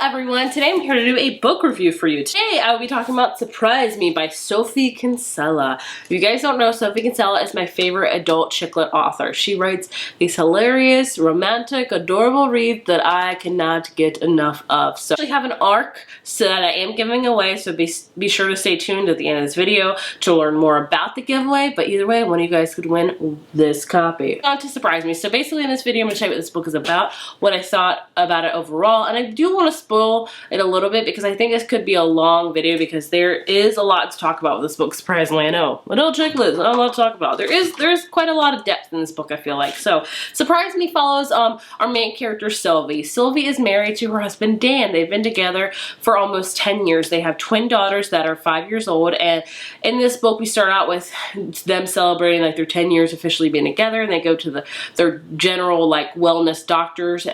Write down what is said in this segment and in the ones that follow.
everyone, today I'm here to do a book review for you. Today I will be talking about Surprise Me by Sophie Kinsella. If you guys don't know, Sophie Kinsella is my favorite adult chick-lit author. She writes these hilarious, romantic, adorable reads that I cannot get enough of. So I actually have an arc that I am giving away, so be sure to stay tuned at the end of this video to learn more about the giveaway, but either way, one of you guys could win this copy. On to Surprise Me. So basically in this video I'm going to tell you what this book is about, what I thought about it overall, and I do want to spoil it a little bit because I think this could be a long video because there is a lot to talk about with this book, surprisingly. I know. Adult chicklets, not a lot to talk about. There's quite a lot of depth in this book, I feel like. So, Surprise Me follows our main character, Sylvie. Sylvie is married to her husband, Dan. They've been together for almost 10 years. They have twin daughters that are 5 years old, and in this book we start out with them celebrating like their 10 years officially being together, and they go to their general like wellness doctor's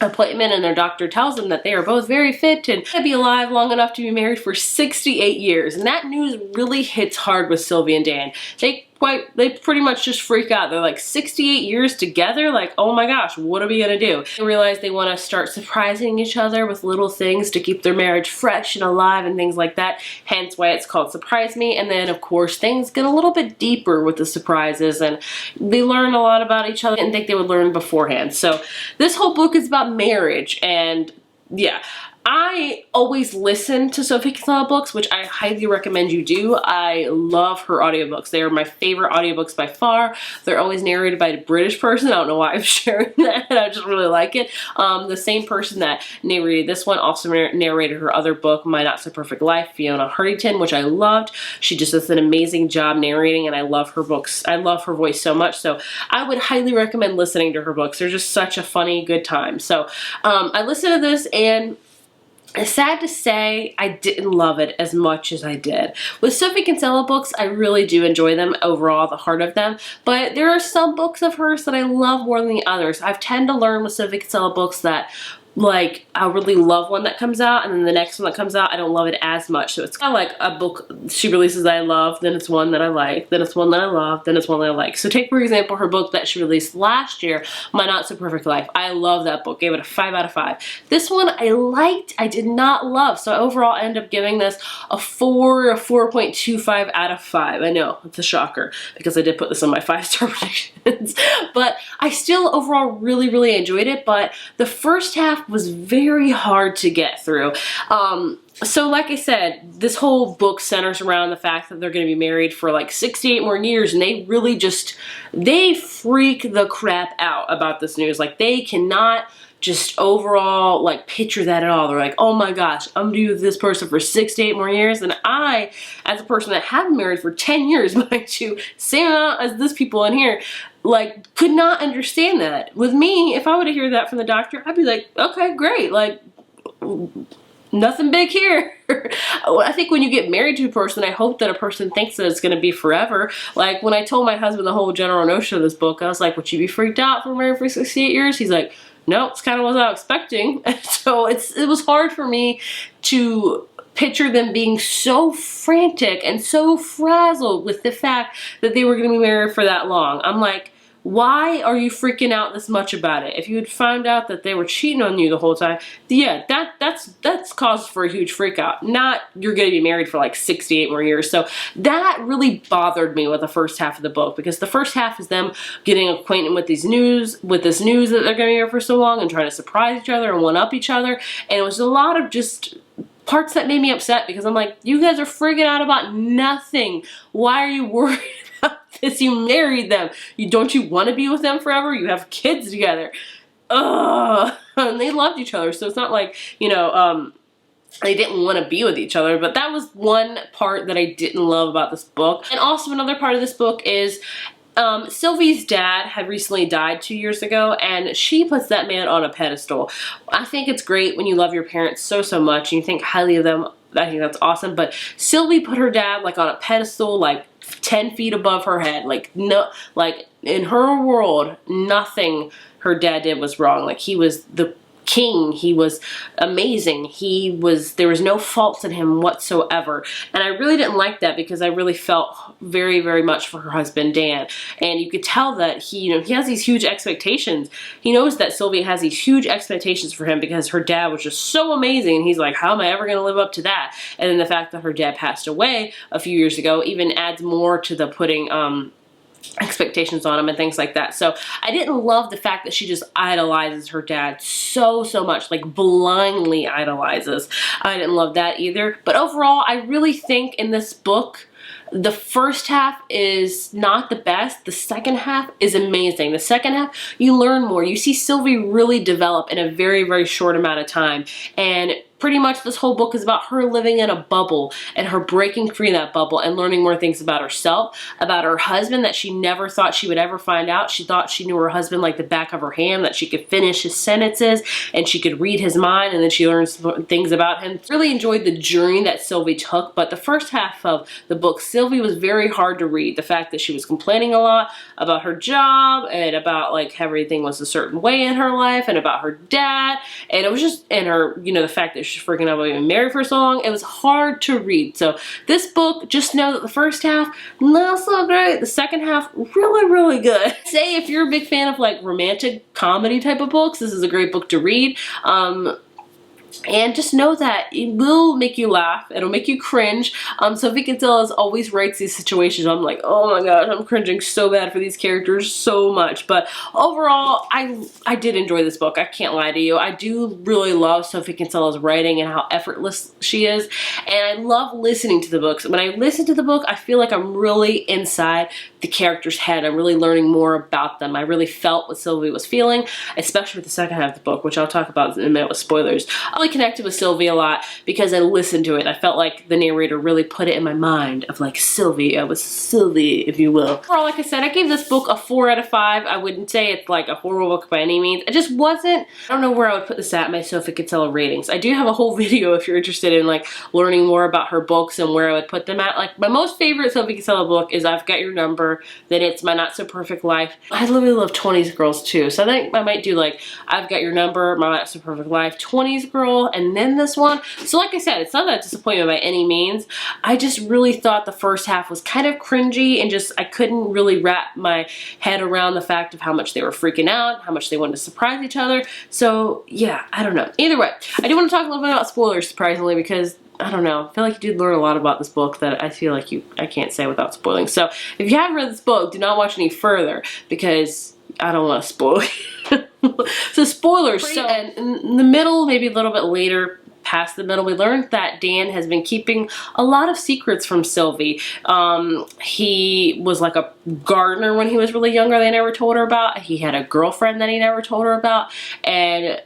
appointment, and their doctor tells them that they are both very fit and to be alive long enough to be married for 68 years. And that news really hits hard with Sylvie and Dan. They pretty much just freak out. They're like, 68 years together? Like, oh my gosh, what are we gonna do? They realize they want to start surprising each other with little things to keep their marriage fresh and alive and things like that. Hence why it's called Surprise Me. And then of course things get a little bit deeper with the surprises, and they learn a lot about each other I didn't think they would learn beforehand. So this whole book is about marriage, and yeah. I always listen to Sophie Kinsella books, which I highly recommend you do. I love her audiobooks. They are my favorite audiobooks by far. They're always narrated by a British person. I don't know why I'm sharing that. I just really like it. The same person that narrated this one also narrated her other book, My Not So Perfect Life, Fiona Huntington, which I loved. She just does an amazing job narrating, and I love her books. I love her voice so much, so I would highly recommend listening to her books. They're just such a funny, good time. So I listened to this, and it's sad to say I didn't love it as much as I did. With Sophie Kinsella books, I really do enjoy them overall, the heart of them, but there are some books of hers that I love more than the others. I've tend to learn with Sophie Kinsella books that like I'll really love one that comes out, and then the next one that comes out I don't love it as much. So it's kind of like a book she releases that I love, then it's one that I like, then it's one that I love, then it's one that I like. So take for example her book that she released last year, My Not So Perfect Life. I love that book, gave it a 5 out of 5. This one I liked, I did not love. So overall I ended up giving this a 4.25 out of 5. I know, it's a shocker because I did put this on my 5-star predictions. But I still overall really enjoyed it, but the first half was very hard to get through. So like I said, this whole book centers around the fact that they're going to be married for like 68 more years, and they really just, they freak the crap out about this news. Like they cannot just overall like picture that at all. They're like, oh my gosh, I'm gonna be with this person for 68 more years. And I, as a person that have been married for 10 years, mind you, same amount as this people in here, like could not understand that. With me, if I were to hear that from the doctor, I'd be like, okay, great, like nothing big here. I think when you get married to a person, I hope that a person thinks that it's going to be forever. Like when I told my husband the whole general notion of this book, I was like, would you be freaked out for married for 68 years? He's like, no, it's kind of what I was expecting. So it was hard for me to picture them being so frantic and so frazzled with the fact that they were going to be married for that long. I'm like, why are you freaking out this much about it? If you had found out that they were cheating on you the whole time, yeah, that's cause for a huge freak out. Not you're going to be married for like 68 more years. So that really bothered me with the first half of the book, because the first half is them getting acquainted with this news that they're going to be here for so long and trying to surprise each other and one up each other. And it was a lot of just parts that made me upset, because I'm like, you guys are freaking out about nothing. Why are you worried about this? You married them. Don't you want to be with them forever? You have kids together. Ugh. And they loved each other, so it's not like, you know, they didn't want to be with each other. But that was one part that I didn't love about this book. And also another part of this book is Sylvie's dad had recently died 2 years ago, and she puts that man on a pedestal. I think it's great when you love your parents so much and you think highly of them. I think that's awesome. But Sylvie put her dad like on a pedestal, like 10 feet above her head. Like no, like in her world, nothing her dad did was wrong. Like he was the king. He was amazing. There was no faults in him whatsoever. And I really didn't like that because I really felt very, very much for her husband, Dan. And you could tell that he has these huge expectations. He knows that Sylvia has these huge expectations for him because her dad was just so amazing. And he's like, how am I ever going to live up to that? And then the fact that her dad passed away a few years ago even adds more to the putting expectations on him and things like that. So I didn't love the fact that she just idolizes her dad so much, like blindly idolizes. I didn't love that either. But overall, I really think in this book, the first half is not the best. The second half is amazing. The second half, you learn more. You see Sylvie really develop in a very, very short amount of time. And pretty much this whole book is about her living in a bubble and her breaking free of that bubble and learning more things about herself, about her husband that she never thought she would ever find out. She thought she knew her husband like the back of her hand, that she could finish his sentences and she could read his mind, and then she learned some things about him. Really enjoyed the journey that Sylvie took, but the first half of the book, Sylvie was very hard to read. The fact that she was complaining a lot about her job and about like everything was a certain way in her life and about her dad, and it was just, and her, the fact that she's freaking out about being married for so long. It was hard to read. So this book, just know that the first half, not so great. The second half, really, really good. Say if you're a big fan of like romantic comedy type of books, this is a great book to read. And just know that it will make you laugh. It'll make you cringe. Sophie Kinsella always writes these situations. I'm like, oh my gosh, I'm cringing so bad for these characters so much. But overall, I did enjoy this book. I can't lie to you. I do really love Sophie Kinsella's writing and how effortless she is. And I love listening to the books. When I listen to the book, I feel like I'm really inside the character's head. I'm really learning more about them. I really felt what Sylvie was feeling, especially with the second half of the book, which I'll talk about in a minute with spoilers. I really connected with Sylvie a lot because I listened to it. I felt like the narrator really put it in my mind of like Sylvie. I was Sylvie, if you will. Overall, like I said, I gave this book a 4 out of 5. I wouldn't say it's like a horrible book by any means. It just wasn't, I don't know where I would put this at, my Sophie Kinsella ratings. I do have a whole video if you're interested in like learning more about her books and where I would put them at. Like my most favorite Sophie Kinsella book is I've Got Your Number, then it's My Not So Perfect Life. I literally love 20s Girls too. So I think I might do like I've Got Your Number, My Not So Perfect Life, 20s Girl, and then this one. So like I said, it's not that disappointment by any means. I just really thought the first half was kind of cringy and just I couldn't really wrap my head around the fact of how much they were freaking out, how much they wanted to surprise each other. So yeah, I don't know. Either way, I do want to talk a little bit about spoilers surprisingly because I don't know. I feel like you did learn a lot about this book that I feel like I can't say without spoiling. So if you haven't read this book, do not watch any further because I don't want to spoil it. So spoilers. So and in the middle, maybe a little bit later, past the middle, we learned that Dan has been keeping a lot of secrets from Sylvie. He was like a gardener when he was really younger they never told her about. He had a girlfriend that he never told her about. And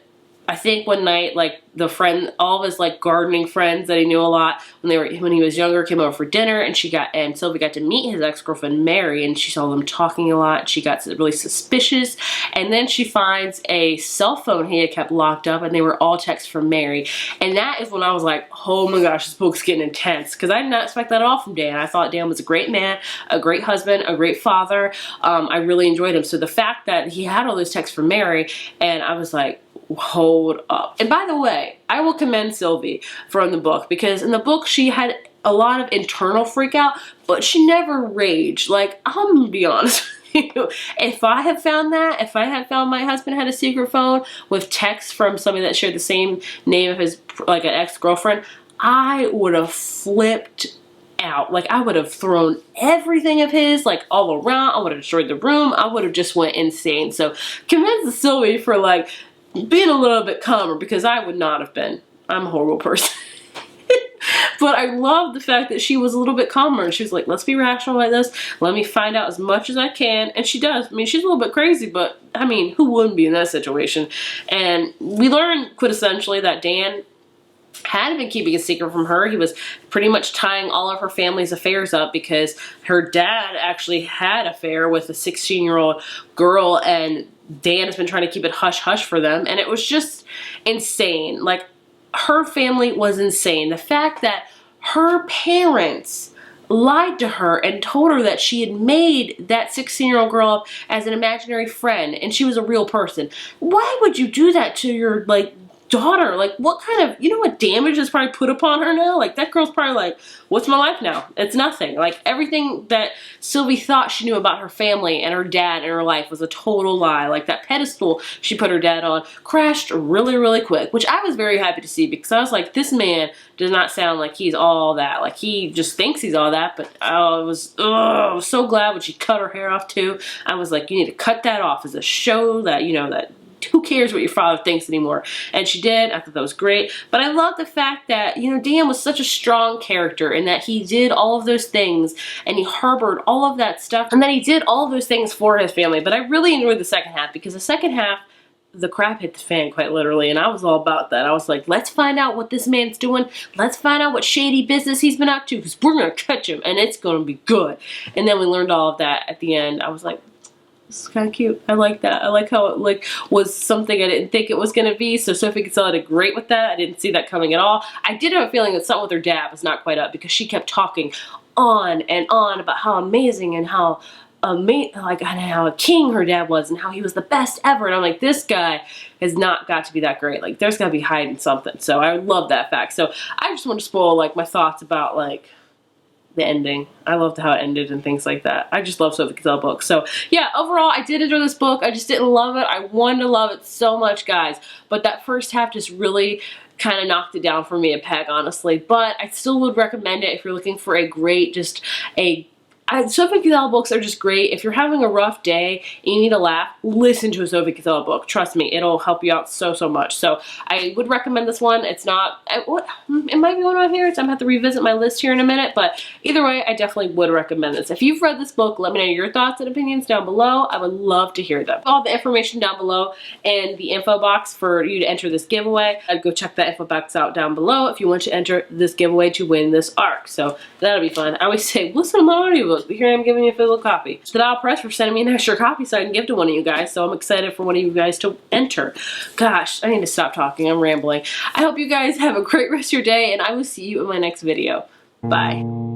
I think one night, like all of his like gardening friends that he knew a lot when he was younger came over for dinner, and Sylvie got to meet his ex-girlfriend Mary, and she saw them talking a lot. She got really suspicious, and then she finds a cell phone he had kept locked up, and they were all texts from Mary. And that is when I was like, oh my gosh, this book's getting intense, because I did not expect that at all from Dan. I thought Dan was a great man, a great husband, a great father. I really enjoyed him. So the fact that he had all those texts from Mary, and I was like, hold up. And by the way, I will commend Sylvie from the book, because in the book she had a lot of internal freak out, but she never raged. Like, I'm gonna be honest with you. If I had found my husband had a secret phone with texts from somebody that shared the same name of his, like an ex-girlfriend, I would have flipped out. Like, I would have thrown everything of his like all around. I would have destroyed the room. I would have just went insane. So commend Sylvie for like being a little bit calmer, because I would not have been. I'm a horrible person. But I love the fact that she was a little bit calmer, and she was like, let's be rational about this. Let me find out as much as I can. And she does. I mean, she's a little bit crazy, but I mean, who wouldn't be in that situation? And we learned quintessentially that Dan had been keeping a secret from her. He was pretty much tying all of her family's affairs up, because her dad actually had an affair with a 16-year-old girl, and Dan has been trying to keep it hush-hush for them. And it was just insane. Like, her family was insane. The fact that her parents lied to her and told her that she had made that 16-year-old girl up as an imaginary friend and she was a real person. Why would you do that to your, like, daughter? Like, what kind of, you know what damage is probably put upon her now? Like, that girl's probably like, what's my life now? It's nothing. Like, everything that Sylvie thought she knew about her family and her dad and her life was a total lie. Like, that pedestal she put her dad on crashed really, really quick, which I was very happy to see, because I was like, this man does not sound like he's all that. Like, he just thinks he's all that, but I was so glad when she cut her hair off too. I was like, you need to cut that off as a show that, you know, that who cares what your father thinks anymore? And she did. I thought that was great. But I love the fact that, you know, Dan was such a strong character and that he did all of those things and he harbored all of that stuff and that he did all of those things for his family. But I really enjoyed the second half, because the second half, the crap hit the fan, quite literally, and I was all about that. I was like, let's find out what this man's doing. Let's find out what shady business he's been up to, because we're going to catch him and it's going to be good. And then we learned all of that at the end. I was like, it's kind of cute. I like that. I like how it like was something I didn't think it was going to be. So Sophie Kinsella did great with that. I didn't see that coming at all. I did have a feeling that something with her dad was not quite up, because she kept talking on and on about how amazing and how like how a king her dad was and how he was the best ever. And I'm like, this guy has not got to be that great. Like, there's got to be hiding something. So I love that fact. So I just want to spoil like my thoughts about like the ending. I loved how it ended and things like that. I just love Sophie Kinsella books. So yeah, overall, I did enjoy this book. I just didn't love it. I wanted to love it so much, guys. But that first half just really kind of knocked it down for me a peg, honestly. But I still would recommend it if you're looking for a great, just a Sophie Kinsella books are just great. If you're having a rough day and you need a laugh, listen to a Sophie Kinsella book. Trust me, it'll help you out so much. So I would recommend this one. It's not, it might be one on here, so I'm going to have to revisit my list here in a minute, but either way, I definitely would recommend this. If you've read this book, let me know your thoughts and opinions down below. I would love to hear them. All the information down below and the info box for you to enter this giveaway. I'd go check that info box out down below if you want to enter this giveaway to win this ARC. So that'll be fun. I always say, listen to my audiobook. But here I am giving you a physical copy. Stadal Press for sending me an extra copy so I can give to one of you guys. So I'm excited for one of you guys to enter. Gosh, I need to stop talking. I'm rambling. I hope you guys have a great rest of your day, and I will see you in my next video. Bye.